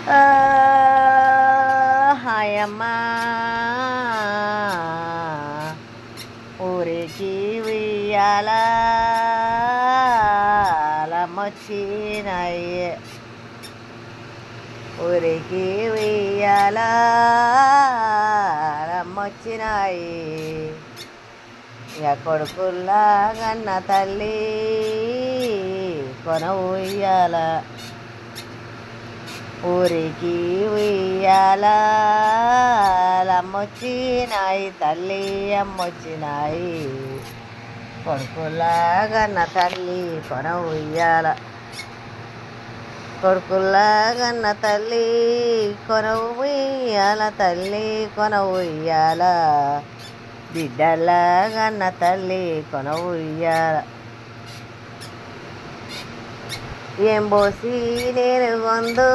ఆ, హాయమ్మా ఊరికి ఉయ్యాలమ్మొచ్చినాయి, ఊరికి ఉయ్యాలమ్మొచ్చినాయి. ఇక కొడుకుల్లా గన్న తల్లి కొన ఉయ్యాల, ఊరికి ఉయ్యాలమ్మొచ్చినాయి, తల్లి అమ్మొచ్చినాయి. కొడుకులాగన్న తల్లి కొన ఉయ్యాల, కొడుకులాగన్న తల్లి కొన ఉయ్యాల, తల్లి కొన ఉయ్యాల. బిడ్డలాగన్న తల్లి కొన ఉయ్యాల. ఏం పోసి నేను గొందు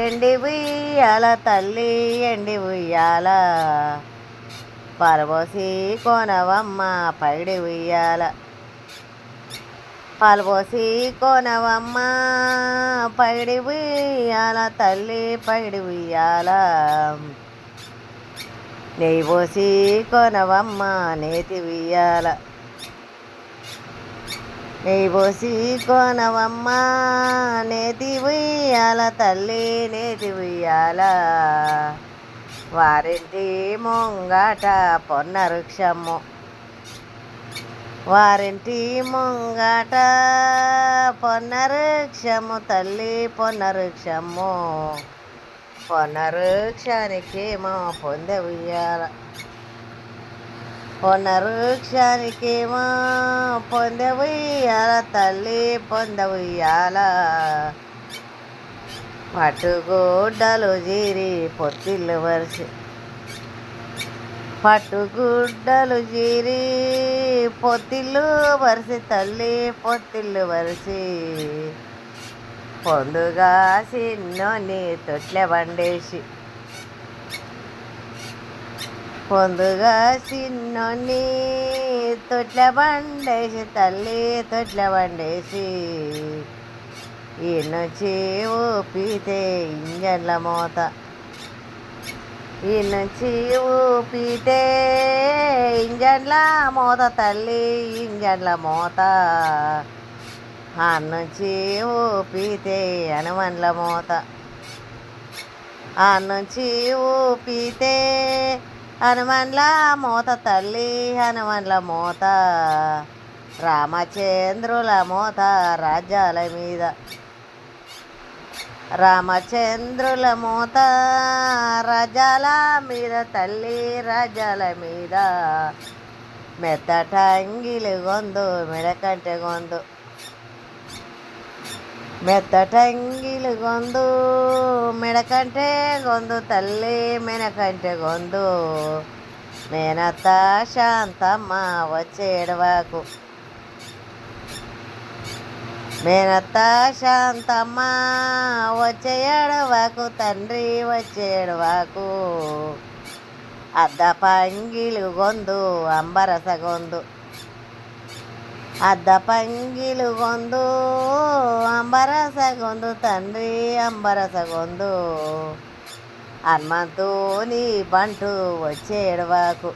ఎండి ఉయ్యాల, తల్లి ఎండి ఉయ్యాల. పాలపోసి కోనవమ్మ పైడి ఉయ్యాల, పాలపోసి కోనవమ్మ పైడి ఉయ్యాల, తల్లి పైడి ఉయ్యాల. నెయ్యి పోసి కోనవమ్మ నేతి ఉయ్యాల, నెయ్యి పోసి కోనవమ్మ నేతి ఉయ్యాల, తల్లి నేతి ఉయ్యాల. వారింటి ముంగాట పొన్న వృక్షము, వారింటి ముంగాట పొన్న వృక్షము, తల్లి పొన్న వృక్షము. పొన్న వృక్షానికేమో పొందె ఉయ్యాల, పొన్న వృక్షానికేమో పొందె ఉయ్యాల, తల్లి పొందె ఉయ్యాల. పట్టుగుడ్డలు జీరి పొత్తిళ్ళు వరిసి, పట్టుగుడ్డలు జీరి పొత్తిళ్ళు వరిసి, తల్లి పొత్తిళ్ళు వరిసి. పొందుగా సిన్నోని తొట్లె బండేసి, పొందుగా సిన్నోని తొట్లె బండేసి, తల్లి తొట్లె బండేసి. ఈ నుంచి ఊపితే ఇంజన్ల మోత, ఈ నుంచి ఊపితే ఇంజన్ల మోత, తల్లి ఇంజన్ల మోత. ఆ నుంచి ఊపితే హనుమన్ల మోత, ఆ నుంచి ఊపితే హనుమన్ల మోత, తల్లి హనుమన్ల మోత. రామచంద్రుల మోత రాజ్యాల మీద, రామచంద్రుల మోత రాజ్యాల మీద, తల్లి రాజ్యాల మీద. మెత్తటంగిలు గొందు మెడకంటె గొందు, మెత్తటంగిలు గొందు మెడకంటె గొందు, తల్లి మెనకంటె గొందు. మేనత్త శాంతమ్మ వచ్చేడవాకు, మేనత్త శాంతమ్మ వచ్చేయడవాకు, తండ్రి వచ్చేడవాకు. అద్ద పంగిలు గొందు అంబరస గొందు, అద్ద పంగిలు గొందు అంబరస గొందు, తండ్రి అంబరస గొందు. హనుమంతుని బంటు వచ్చేడవాకు,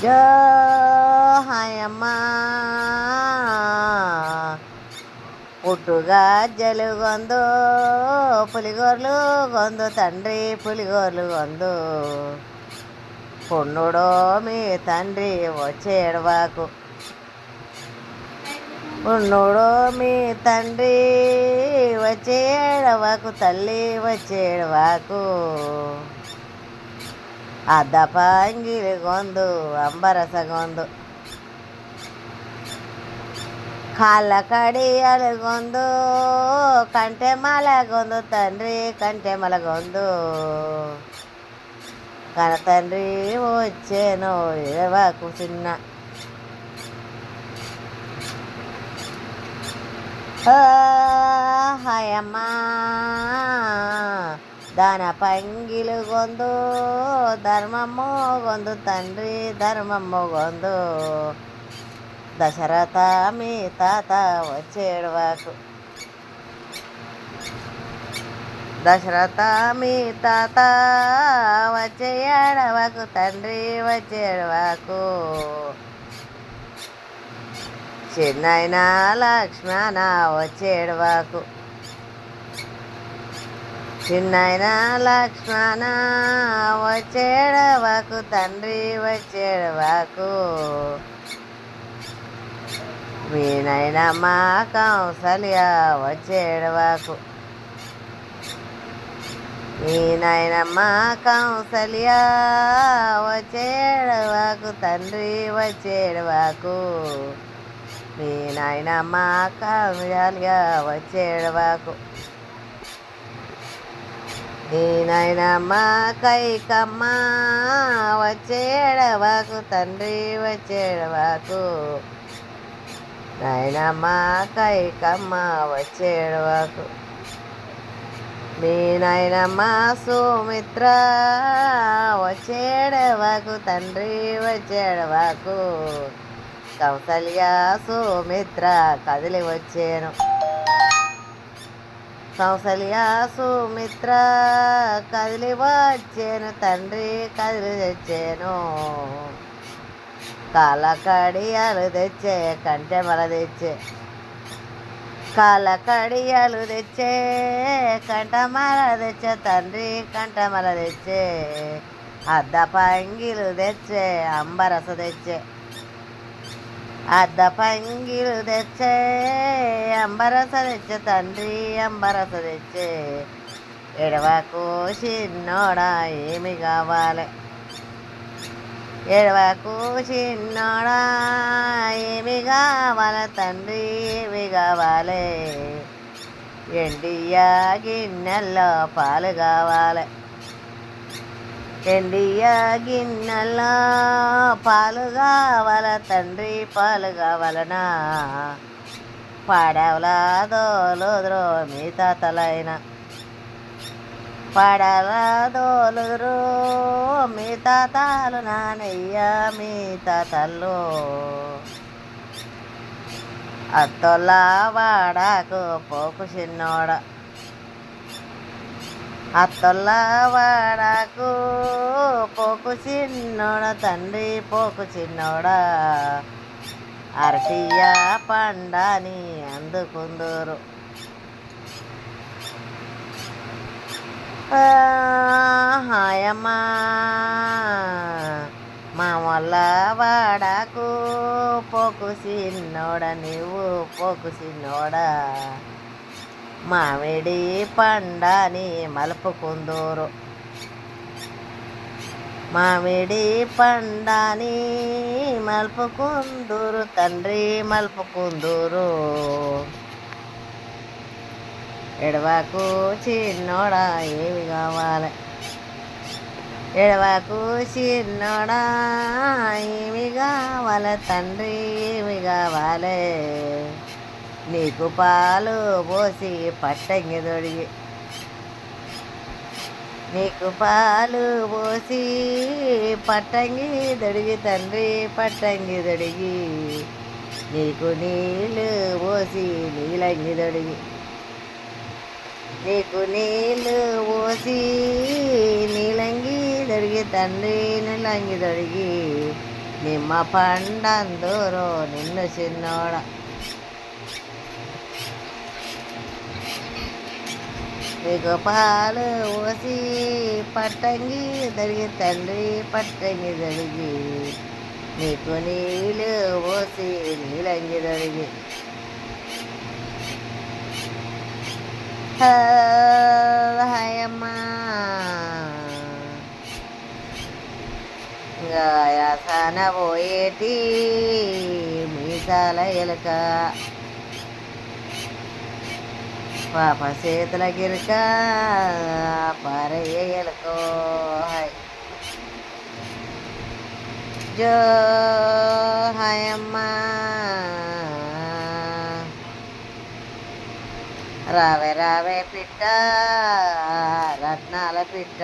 జో హాయమ్మ. పుట్టుగా జలు గొందు పులిగోర్లు గొందు, తండ్రి పులిగోర్లు గొందు. పుణ్ణుడో మీ తండ్రి వచ్చేడవాకు, పుణ్ణుడో మీ తండ్రి వచ్చేడవాకు, తల్లి వచ్చేడవాకు. అద్ద పంగిలి గొందు అంబరస గొందు, కాళ్ళ కడియాలు గొందు కంటెమల గొందు, తండ్రి కంటెమల గొందు. కన తండ్రి వచ్చేను ఎడవాకు చిన్న, హాయమ్మా. దాన పంగిలు గొందు ధర్మమ్మ గొందు, తండ్రి ధర్మమ్మ గొందు. దశరథ మీ తాత వచ్చేడవాకు, దశరథ మీ తాత వచ్చే ఏడవకు తండ్రి వచ్చే ఏడవకు, చిన్నైన లక్ష్మణ వచ్చే ఏడవకు, చిన్నైన లక్ష్మణ వచ్చే ఏడవకు తండ్రి వచ్చే ఏడవకు, మీనైనమ్మ కౌసల్య వచ్చే ఏడవకు, మీనైనమ్మ కౌసల్య వచ్చే ఏడవకు తండ్రి వచ్చే ఏడవకు, మీనైనమ్మ కౌసల్య వచ్చే ఏడవకు, మీనైనమ్మ కైకమ్మ వచ్చే ఏడవకు తండ్రి వచ్చే ఏడవకు, నాయనమ్మ కైకమ్మ వచ్చే ఏడవకు, మీ నాయనమ్మ సుమిత్ర వచ్చే ఏడవకు తండ్రి వచ్చే ఏడవకు, కౌసల్య సుమిత్ర కదిలి వచ్చేను, కౌసల్య సుమిత్ర కదిలి వచ్చేను తండ్రి కదిలి తెచ్చాను, కాళ్ళ కడియాలు తెచ్చే కంటెమల తెచ్చే, కాళ్ళ కడియాలు తెచ్చే కంటమల తెచ్చే తండ్రి కంటమల తెచ్చే, అద్ద పంగిలు తెచ్చే అంబరస తెచ్చే, అద్ద పంగిలు తెచ్చే అంబరస తెచ్చే తండ్రి అంబరస తెచ్చే, ఎడవకు చిన్నోడా ఏమి కావాలి, ఎడవకు చిన్నోడా ఏమి కావాలి తండ్రి ఏమి కావాలి, ఎండియ గిన్నెల్లో పాలు కావాలి, ఎండియ గిన్నెల్లో పాలు కావాలి తండ్రి పాలు కావాలనా, పాడవలా దోలుద్రో మీ తాతలైన, పాడవలా దోలుద్రో మీ తాతలు నానయ్య మీ తాతల్లో, అత్తొల్లా వాడాకు పోకు చిన్నోడ, అత్తొల్లా వాడాకు పోకు చిన్నోడ తండ్రి పోకు చిన్నోడ, అరటియ పండాని అందుకుందూరు, హాయమ్మ మా వల్ల వాడాకు పోకు చిన్నోడ నీవు పోకు చిన్నోడ, మామిడి పండాని మలుపుకుందూరు, మామిడి పండాని మలుపుకుందూరు తండ్రి మలుపుకుందూరు, ఎడవకు చిన్నోడా ఏమి కావాలి, ఎడవకు చిన్నోడా ఏమి కావాలి తండ్రి ఏమి కావాలి, నీకు పాలు పోసి పట్టంగి దొడిగి, నీకు పాలు పోసి పట్టంగి దొడిగి తండ్రి పట్టంగి దొడిగి, నీకు నీళ్ళు పోసి నీలంగి దొడిగి, నీకు నీళ్ళు పోసి నీలంగి దొడిగి తండ్రి నీలంగి దొడిగి, నిమ్మ పండందూరో నిన్ను చిన్నోడ, నీకు పాలు పోసి పట్టంగి దొడిగి తండ్రి పట్టంగి దొడిగి, నీకు నీళ్ళు పోసి నీలంగి దొడిగి, హాయమ్మ గాయాసన పోయేటి మీసాల ఎలుక, పాప చేతుల గిరిక పారయ్య ఎలుకో, జో హాయమ్మ రావే రావే పిట్ట రత్నాల పిట్ట,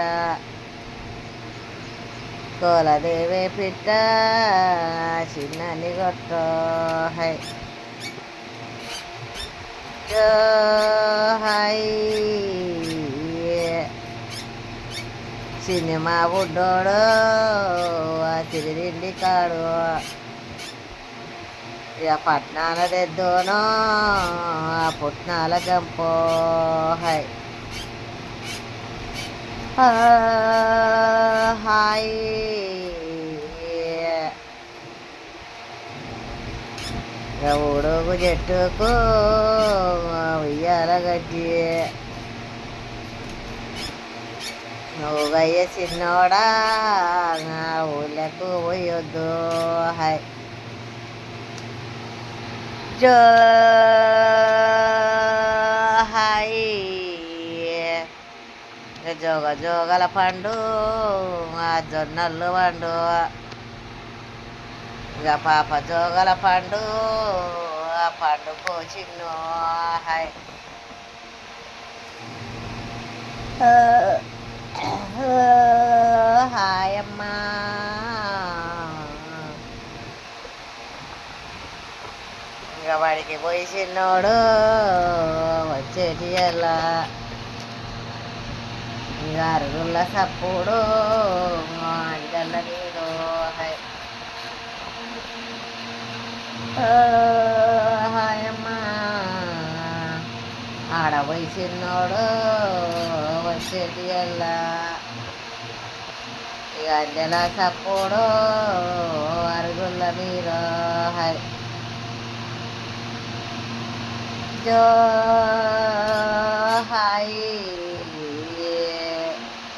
కోలదేవే పిట్ట చిన్నని కొట్టో, హై జో హాయ్ హాయ్ సినిమా బుడ్డోడు ఆ తిరిగిండి కాడు ఇక పట్నాల తెద్దోనో ఆ పుట్నాల గంపో హాయ్ హాయ్ ఇక ఊడుగు చెట్టుకు ఉయ్యాల గడ్డి నువ్వు గయ్య చిన్నోడా ఊళ్ళకు పోయొద్దు హాయ్ జో హాయ్ జోగ జోగల పండు ఆ జొన్నలు పండు ఇక పాప జోగల పండు ఆ పండు కోచిన్ను హాయ్ హాయ్ అమ్మా ఇక వాడికి పోయి చిన్నోడు వచ్చేటి ఎలా ఇక అరుగుల సప్పుడు అంజల్ల నీడు హాయ్ హాయ్ అమ్మా ఆడ పోయి చిన్నోడు వచ్చేటి ఎలా ఇక అంజల సప్పుడు అరుగుల నీరు హాయ్ జో హాయ్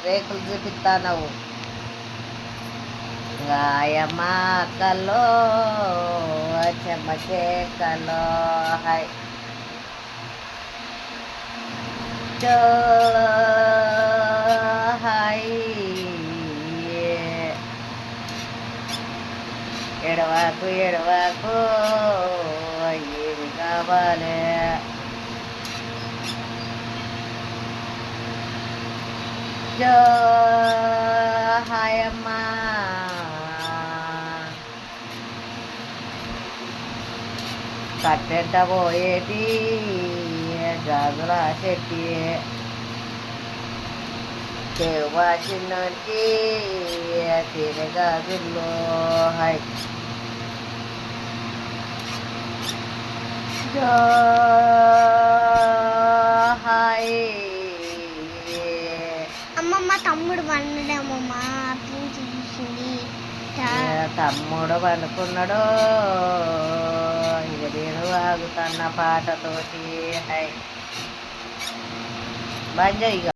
రేకులు చూపిస్తాను గాయమ్మ అక్కలో చెమ్మకేకలో హాయ్ జో హాయ్ ఎడవాకు ఎడవాకు ఏమి కావాలి జో హాయ్ అమ్మా కట్టెంట పోయేటి గాజుల చెట్టి వాసినోనికి తేనె గాజుల్లో హాయ్ జో హాయ్ అమ్మమ్మ తమ్ముడు వండడమ్మమ్మ చూసింది తమ్ముడు పండుకున్నాడు ఇక నేను ఆగుతున్న పాటతోటి హై బంజ ఇక